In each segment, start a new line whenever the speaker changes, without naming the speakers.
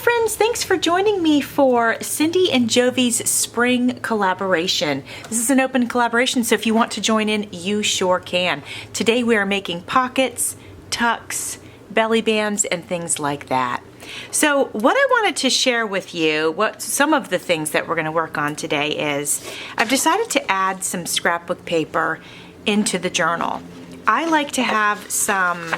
friends, thanks for joining me for Cindy and Jovi's spring collaboration. This is an open collaboration, so if you want to join in, you sure can. Today we are making pockets, tucks, belly bands, and things like that. So what I wanted to share with you, some of the things that we're going to work on today is, I've decided to add some scrapbook paper into the journal. I like to have some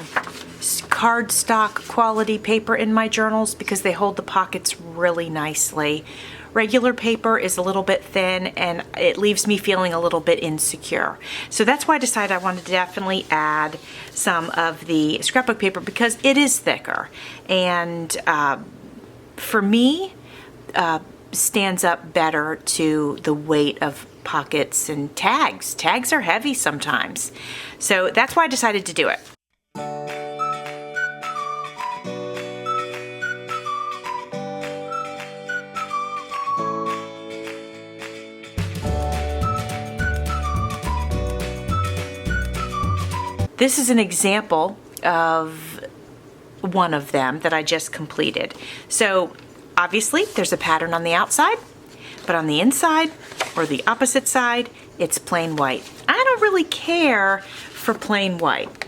cardstock quality paper in my journals because they hold the pockets really nicely. Regular paper is a little bit thin and it leaves me feeling a little bit insecure. So that's why I decided I wanted to definitely add some of the scrapbook paper because it is thicker and for me stands up better to the weight of pockets and tags. Tags are heavy sometimes. So that's why I decided to do it. This is an example of one of them that I just completed. So obviously there's a pattern on the outside, but on the inside or the opposite side, it's plain white. I don't really care for plain white.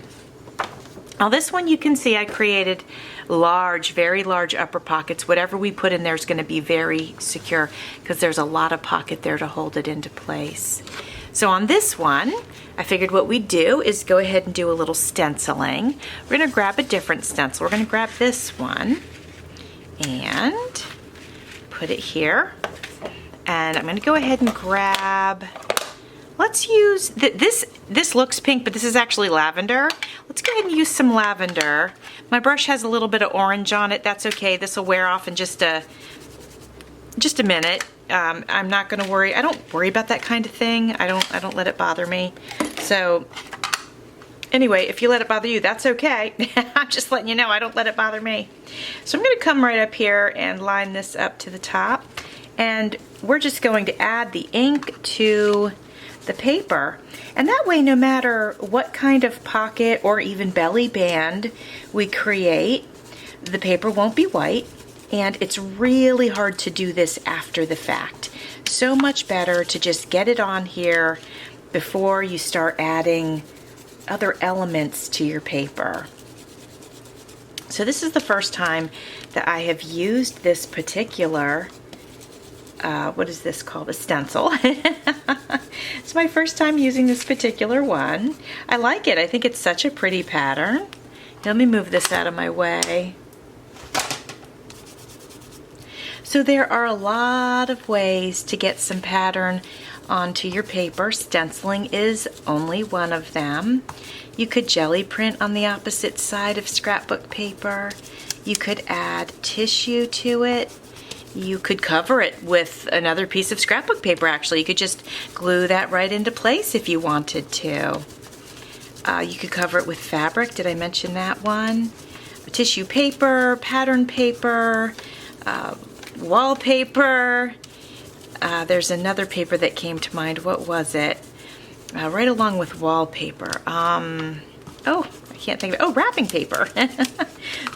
Now this one you can see I created large, very large upper pockets. Whatever we put in there is going to be very secure because there's a lot of pocket there to hold it into place. So on this one, I figured what we'd do is go ahead and do a little stenciling. We're going to grab a different stencil. We're going to grab this one and put it here. And I'm going to go ahead and grab, let's use, this looks pink, but this is actually lavender. Let's go ahead and use some lavender. My brush has a little bit of orange on it. That's okay. This will wear off in just a minute. I'm not going to worry. I don't worry about that kind of thing. I don't let it bother me. So anyway, if you let it bother you, that's okay. I'm just letting you know I don't let it bother me. So I'm going to come right up here and line this up to the top. And we're just going to add the ink to the paper. And that way, no matter what kind of pocket or even belly band we create, the paper won't be white. And it's really hard to do this after the fact. So much better to just get it on here before you start adding other elements to your paper. So this is the first time that I have used this particular, what is this called? A stencil. It's my first time using this particular one. I like it. I think it's such a pretty pattern. Let me move this out of my way. So there are a lot of ways to get some pattern onto your paper. Stenciling is only one of them. You could jelly print on the opposite side of scrapbook paper. You could add tissue to it. You could cover it with another piece of scrapbook paper actually. You could just glue that right into place if you wanted to. You could cover it with fabric. Did I mention that one? Tissue paper, pattern paper, wallpaper. There's another paper that came to mind. What was it? Right along with wallpaper. Oh, I can't think of it. Oh, wrapping paper.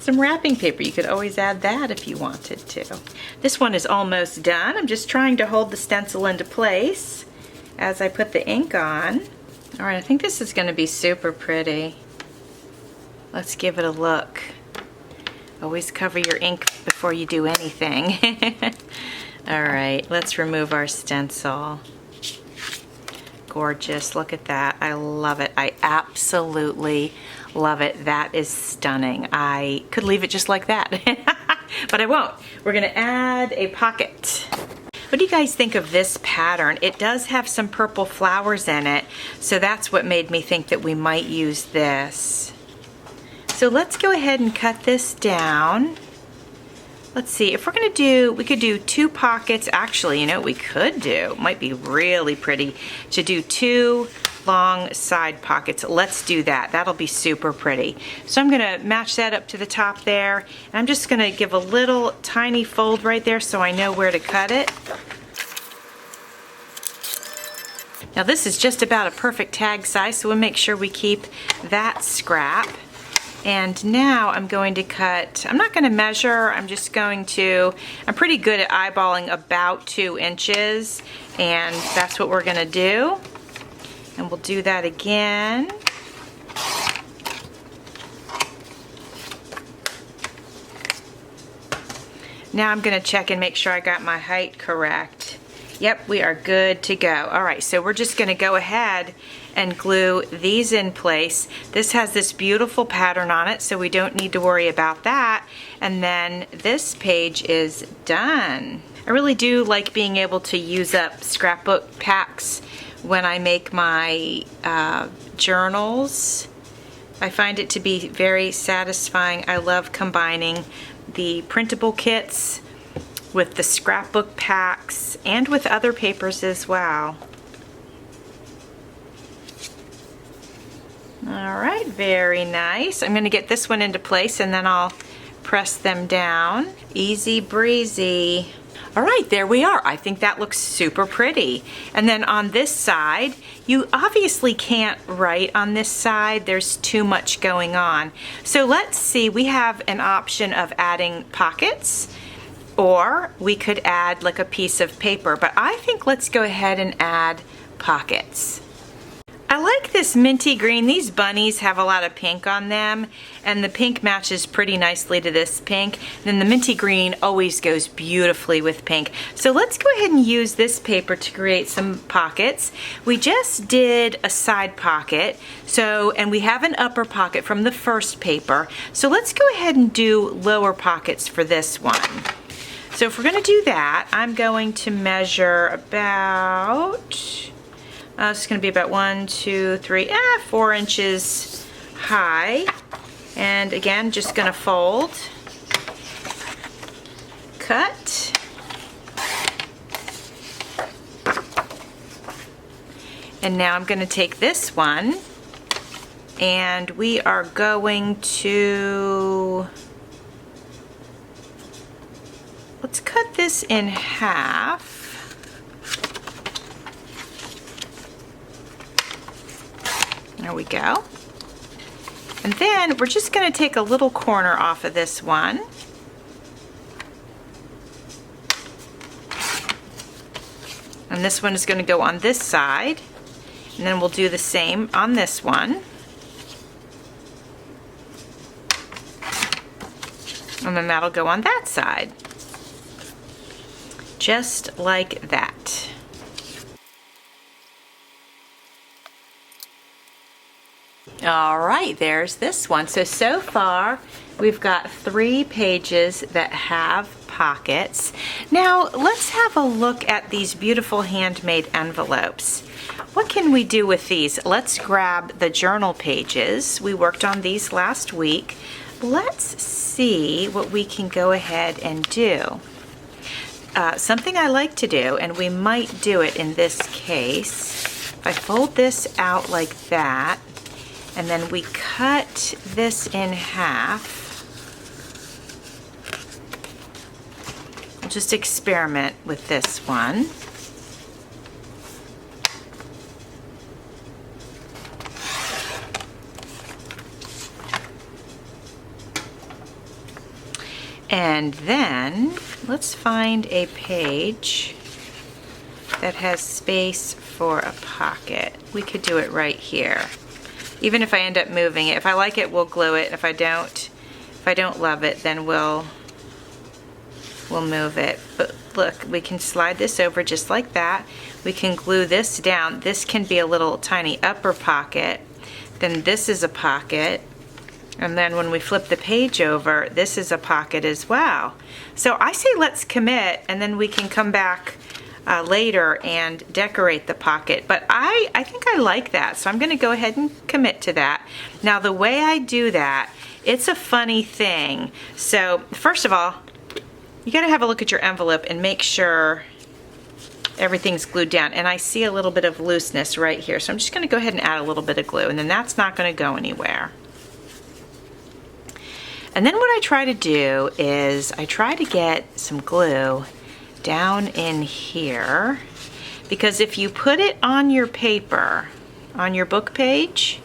Some wrapping paper. You could always add that if you wanted to. This one is almost done. I'm just trying to hold the stencil into place as I put the ink on. All right, I think this is going to be super pretty. Let's give it a look. Always cover your ink before you do anything. All right, let's remove our stencil. Gorgeous, look at that. I love it. I absolutely love it. That is stunning. I could leave it just like that, but I won't. We're gonna add a pocket. What do you guys think of this pattern? It does have some purple flowers in it, so that's what made me think that we might use this. So let's go ahead and cut this down. Let's see, if we're gonna do, we could do 2 pockets. Actually, you know what we could do? It might be really pretty to do 2 long side pockets. Let's do that. That'll be super pretty. So I'm gonna match that up to the top there. And I'm just gonna give a little tiny fold right there so I know where to cut it. Now this is just about a perfect tag size, so we'll make sure we keep that scrap. And now I'm going to cut, I'm not going to measure, I'm just going to, I'm pretty good at eyeballing about 2 inches, and that's what we're going to do. And we'll do that again. Now I'm going to check and make sure I got my height correct. Yep, we are good to go. All right, so we're just going to go ahead and glue these in place. This has this beautiful pattern on it, so we don't need to worry about that. And then this page is done. I really do like being able to use up scrapbook packs when I make my journals. I find it to be very satisfying. I love combining the printable kits with the scrapbook packs and with other papers as well. All right, very nice. I'm going to get this one into place and then I'll press them down. Easy breezy. All right, there we are. I think that looks super pretty. And then on this side, you obviously can't write on this side. There's too much going on. So let's see, we have an option of adding pockets, or we could add like a piece of paper, but I think let's go ahead and add pockets. I like this minty green. These bunnies have a lot of pink on them, and the pink matches pretty nicely to this pink. And then the minty green always goes beautifully with pink. So let's go ahead and use this paper to create some pockets. We just did a side pocket, and we have an upper pocket from the first paper. So let's go ahead and do lower pockets for this one. So if we're going to do that, I'm going to measure about, it's going to be about 4 inches high. And again, just going to fold, cut, and now I'm going to take this one and we are going to, let's cut this in half. There we go. And then we're just going to take a little corner off of this one. And this one is going to go on this side. And then we'll do the same on this one. And then that'll go on that side. Just like that. All right, there's this one. So far we've got 3 pages that have pockets. Now let's have a look at these beautiful handmade envelopes. What can we do with these? Let's grab the journal pages. We worked on these last week. Let's see what we can go ahead and do. Something I like to do, and we might do it in this case, if I fold this out like that, and then we cut this in half. We'll just experiment with this one. And then let's find a page that has space for a pocket. We could do it right here. Even if I end up moving it. If I like it, we'll glue it. If I don't love it, then we'll move it. But look, we can slide this over just like that. We can glue this down. This can be a little tiny upper pocket. Then this is a pocket. And then when we flip the page over, this is a pocket as well. So I say let's commit, and then we can come back later and decorate the pocket. But I think I like that, so I'm going to go ahead and commit to that. Now the way I do that, it's a funny thing. So first of all, you got to have a look at your envelope and make sure everything's glued down. And I see a little bit of looseness right here, so I'm just going to go ahead and add a little bit of glue, and then that's not going to go anywhere. And then what I try to do is I try to get some glue down in here, because if you put it on your paper, on your book page,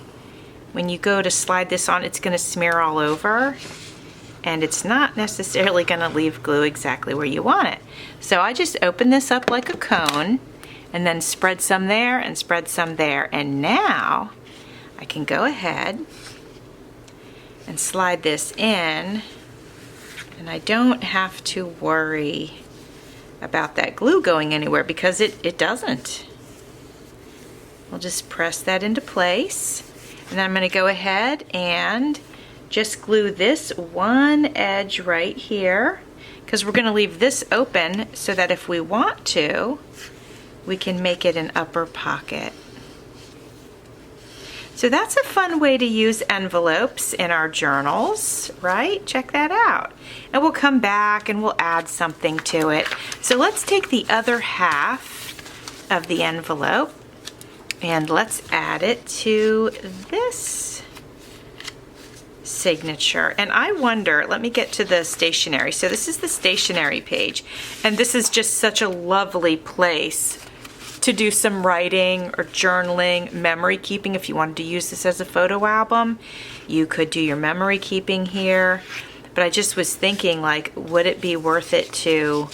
when you go to slide this on, it's gonna smear all over, and it's not necessarily gonna leave glue exactly where you want it. So I just open this up like a cone, and then spread some there and spread some there. And now I can go ahead and slide this in, and I don't have to worry about that glue going anywhere because it doesn't. I'll just press that into place, and then I'm going to go ahead and just glue this one edge right here, because we're going to leave this open so that if we want to, we can make it an upper pocket. So that's a fun way to use envelopes in our journals, right? Check that out. And we'll come back and we'll add something to it. So let's take the other half of the envelope and let's add it to this signature. And I wonder, let me get to the stationery. So this is the stationery page, and this is just such a lovely place to do some writing or journaling, memory keeping. If you wanted to use this as a photo album, you could do your memory keeping here. But I just was thinking, like, would it be worth it to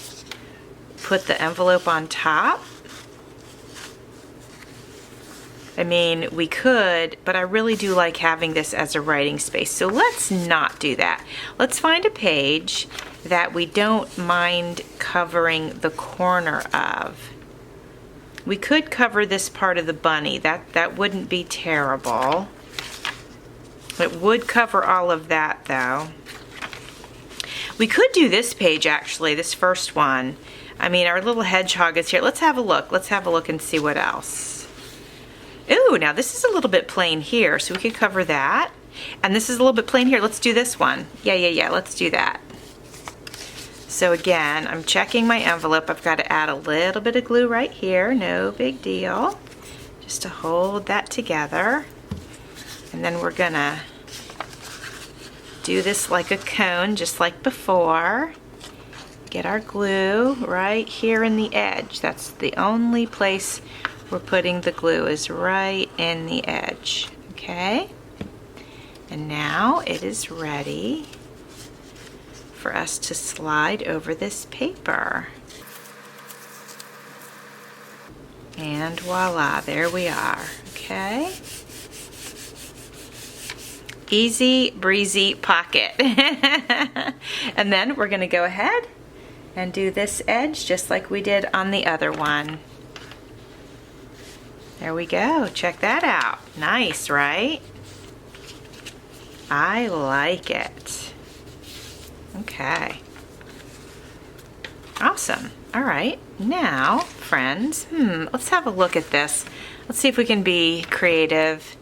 put the envelope on top? I mean, we could, but I really do like having this as a writing space. So let's not do that. Let's find a page that we don't mind covering the corner of. We could cover this part of the bunny. That wouldn't be terrible. It would cover all of that though. We could do this page actually, this first one. I mean, our little hedgehog is here. Let's have a look. Let's have a look and see what else. Ooh, now this is a little bit plain here, so we could cover that. And this is a little bit plain here. Let's do this one. Yeah, let's do that. So again, I'm checking my envelope. I've got to add a little bit of glue right here. No big deal. Just to hold that together. And then we're gonna do this like a cone, just like before. Get our glue right here in the edge. That's the only place we're putting the glue, is right in the edge. Okay? And now it is ready for us to slide over this paper. And voila, there we are. Okay? Easy breezy pocket. And then we're gonna go ahead and do this edge just like we did on the other one. There we go. Check that out. Nice, right? I like it. Okay. Awesome. All right. Now, friends, let's have a look at this. Let's see if we can be creative.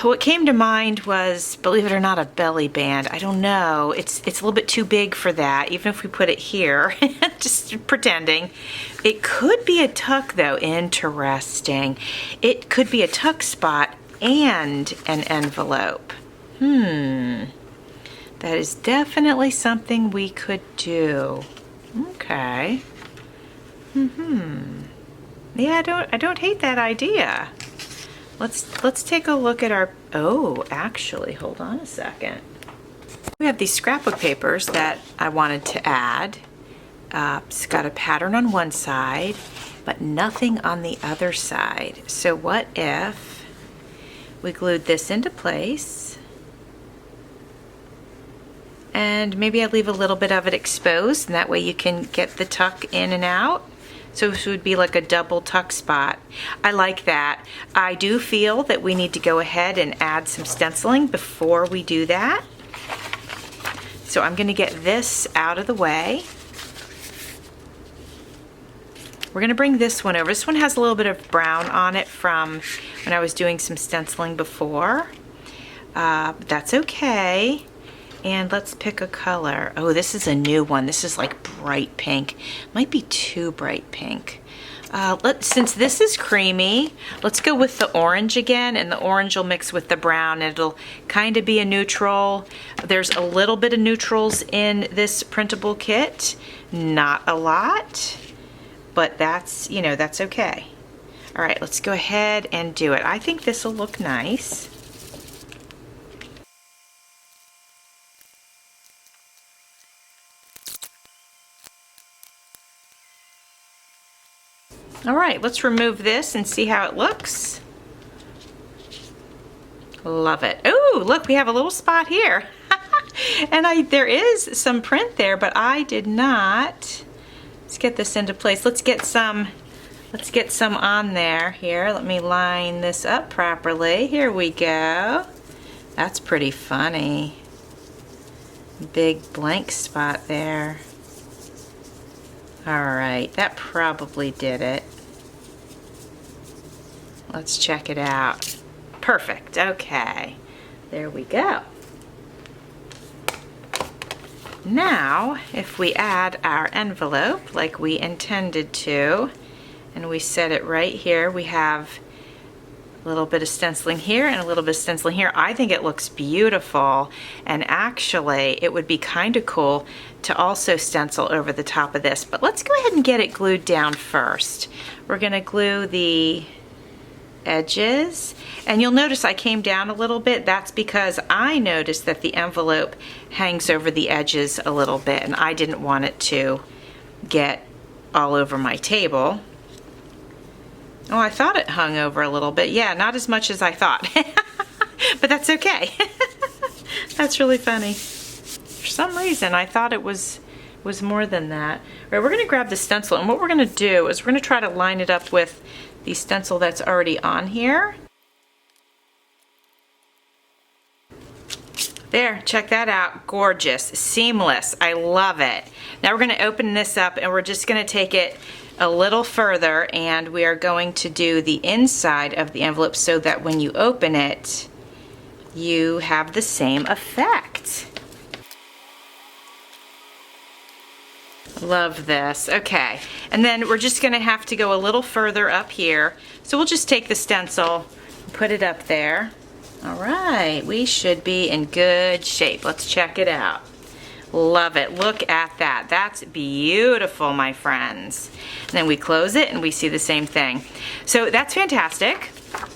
What came to mind was, believe it or not, a belly band. I don't know. It's a little bit too big for that, even if we put it here. Just pretending. It could be a tuck, though. Interesting. It could be a tuck spot and an envelope. That is definitely something we could do. Okay. Yeah, I don't hate that idea. Let's take a look at our, oh, actually, hold on a second. We have these scrapbook papers that I wanted to add. It's got a pattern on one side, but nothing on the other side. So what if we glued this into place, and maybe I'd leave a little bit of it exposed, and that way you can get the tuck in and out. So this would be like a double tuck spot. I like that. I do feel that we need to go ahead and add some stenciling before we do that. So I'm going to get this out of the way. We're going to bring this one over. This one has a little bit of brown on it from when I was doing some stenciling before. But that's okay. And let's pick a color. Oh, this is a new one. This is like bright pink. Might be too bright pink. Since this is creamy, let's go with the orange again, and the orange will mix with the brown. It'll kind of be a neutral. There's a little bit of neutrals in this printable kit. Not a lot, but that's, you know, that's okay. All right, let's go ahead and do it. I think this will look nice. All right, let's remove this and see how it looks. Love it. Oh, look, we have a little spot here. And there is some print there, but I did not. Let's get this into place. Let's get some on there. Here, let me line this up properly. Here we go. That's pretty funny. Big blank spot there. All right, that probably did it. Let's check it out. Perfect, okay. There we go. Now, if we add our envelope like we intended to, and we set it right here, we have a little bit of stenciling here and a little bit of stenciling here. I think it looks beautiful, and actually it would be kind of cool to also stencil over the top of this, but let's go ahead and get it glued down first. We're gonna glue the edges, and you'll notice I came down a little bit. That's because I noticed that the envelope hangs over the edges a little bit, and I didn't want it to get all over my table. Oh, I thought it hung over a little bit. Yeah, not as much as I thought. But that's okay. That's really funny. For some reason, I thought it was more than that. All right, we're gonna grab the stencil, and what we're gonna do is we're gonna try to line it up with the stencil that's already on here. There, check that out. Gorgeous, seamless. I love it. Now we're gonna open this up, and we're just gonna take it a little further, and we are going to do the inside of the envelope so that when you open it, you have the same effect. Love this. Okay, and then we're just gonna have to go a little further up here. So we'll just take the stencil and put it up there. All right, we should be in good shape. Let's check it out. Love it. Look at that. That's beautiful, my friends. And then we close it and we see the same thing. So that's fantastic.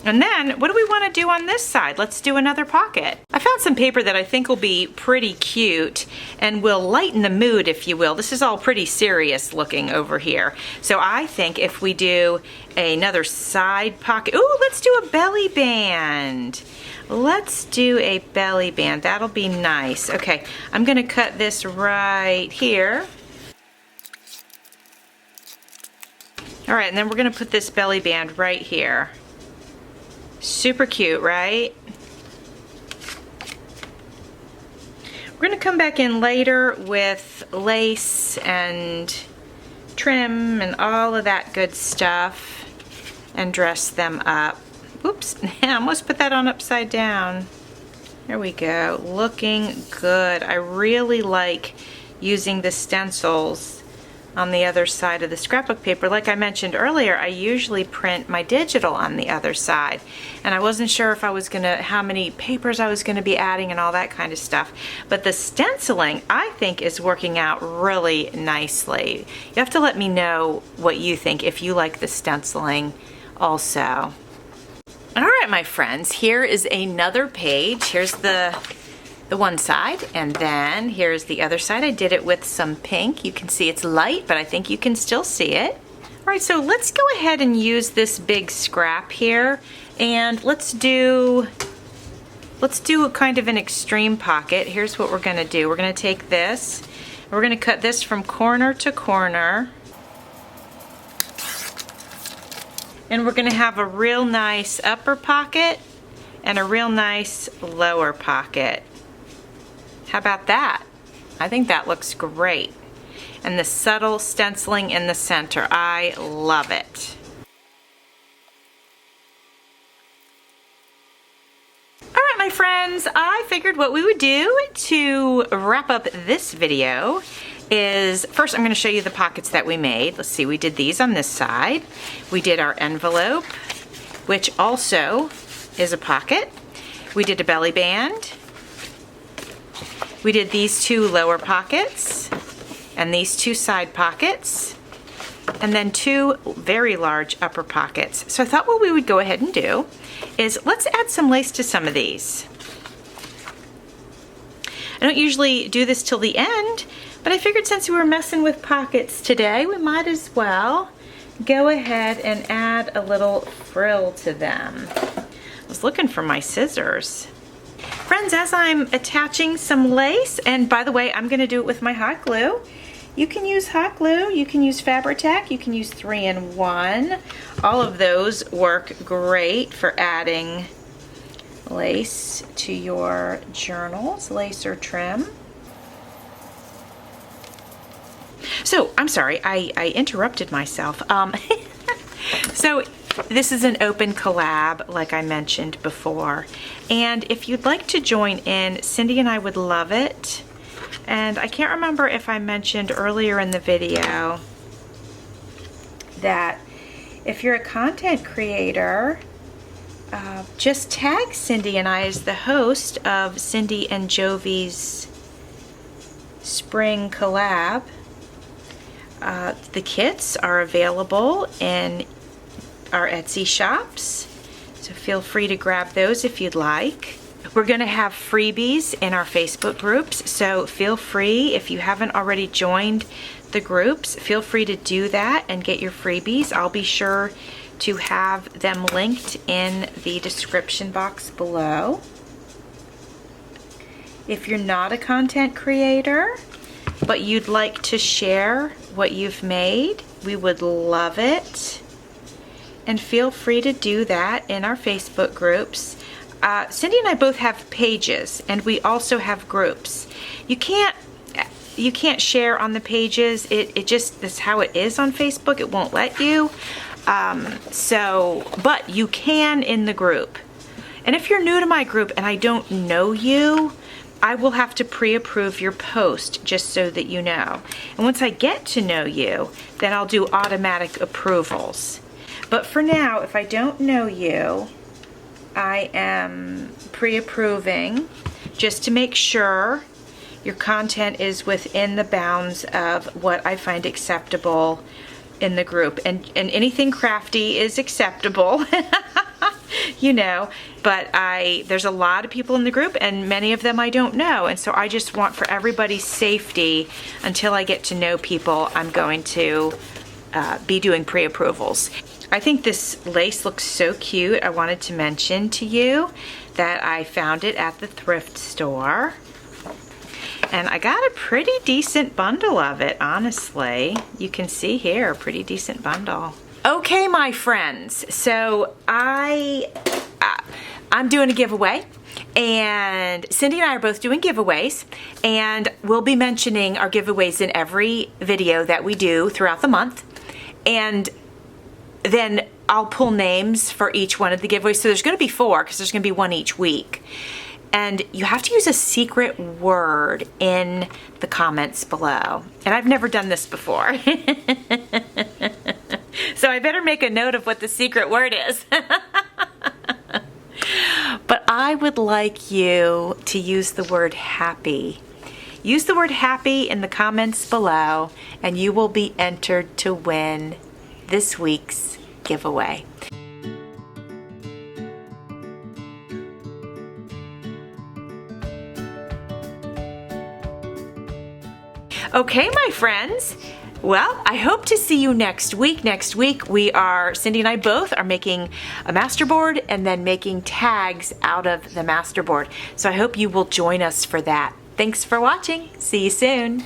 And then what do we want to do on this side? Let's do another pocket. I found some paper that I think will be pretty cute and will lighten the mood, if you will. This is all pretty serious looking over here. So I think if we do another side pocket, ooh, let's do a belly band. Let's do a belly band. That'll be nice. Okay, I'm gonna cut this right here. All right, and then we're gonna put this belly band right here. Super cute, right? We're gonna come back in later with lace and trim and all of that good stuff and dress them up. Oops, I almost put that on upside down. There we go, looking good. I really like using the stencils on the other side of the scrapbook paper. Like I mentioned earlier, I usually print my digital on the other side, and I wasn't sure if I was how many papers I was gonna be adding and all that kind of stuff. But the stenciling, I think, is working out really nicely. You have to let me know what you think, if you like the stenciling also. All right, my friends, here is another page. Here's the one side, and then here's the other side. I did it with some pink. You can see it's light, but I think you can still see it. All right, so let's go ahead and use this big scrap here, and let's do a kind of an extreme pocket. Here's what we're gonna do. We're gonna take this, we're gonna cut this from corner to corner, and we're gonna have a real nice upper pocket and a real nice lower pocket. How about that? I think that looks great. And the subtle stenciling in the center, I love it. All right, my friends, I figured what we would do to wrap up this video is, first I'm going to show you the pockets that we made. Let's see, we did these on this side. We did our envelope, which also is a pocket. We did a belly band. We did these two lower pockets and these two side pockets, and then two very large upper pockets. So I thought what we would go ahead and do is let's add some lace to some of these. I don't usually do this till the end, but I figured since we were messing with pockets today, we might as well go ahead and add a little frill to them. I was looking for my scissors. Friends, as I'm attaching some lace, and by the way, I'm going to do it with my hot glue. You can use hot glue, you can use Fabri-Tac, you can use 3-in-1. All of those work great for adding lace to your journals, lace or trim. So, I'm sorry, I interrupted myself. So, this is an open collab, like I mentioned before. And if you'd like to join in, Cindy and I would love it. And I can't remember if I mentioned earlier in the video that if you're a content creator, just tag Cindy and I as the host of Cindy and Jovi's Spring Collab. The kits are available in our Etsy shops, so feel free to grab those if you'd like. We're going to have freebies in our Facebook groups, so feel free, if you haven't already joined the groups, feel free to do that and get your freebies. I'll be sure to have them linked in the description box below. If you're not a content creator, but you'd like to share what you've made, we would love it. And feel free to do that in our Facebook groups. Cindy and I both have pages, and we also have groups. You can't share on the pages. It just, that's how it is on Facebook. It won't let you. But you can in the group. And if you're new to my group and I don't know you, I will have to pre-approve your post just so that you know. And once I get to know you, then I'll do automatic approvals. But for now, if I don't know you, I am pre-approving just to make sure your content is within the bounds of what I find acceptable in the group. And anything crafty is acceptable, you know, but there's a lot of people in the group and many of them I don't know. And so I just want, for everybody's safety, until I get to know people, I'm going to be doing pre-approvals. I think this lace looks so cute. I wanted to mention to you that I found it at the thrift store. And I got a pretty decent bundle of it, honestly. You can see here, a pretty decent bundle. Okay, my friends, so I'm doing a giveaway. And Cindy and I are both doing giveaways. And we'll be mentioning our giveaways in every video that we do throughout the month. And then I'll pull names for each one of the giveaways. So there's going to be 4 because there's going to be 1 each week. And you have to use a secret word in the comments below. And I've never done this before. So I better make a note of what the secret word is. But I would like you to use the word happy. Use the word happy in the comments below and you will be entered to win this week's giveaway. Okay, my friends. Well, I hope to see you next week. Next week, Cindy and I both are making a masterboard and then making tags out of the masterboard. So I hope you will join us for that. Thanks for watching. See you soon.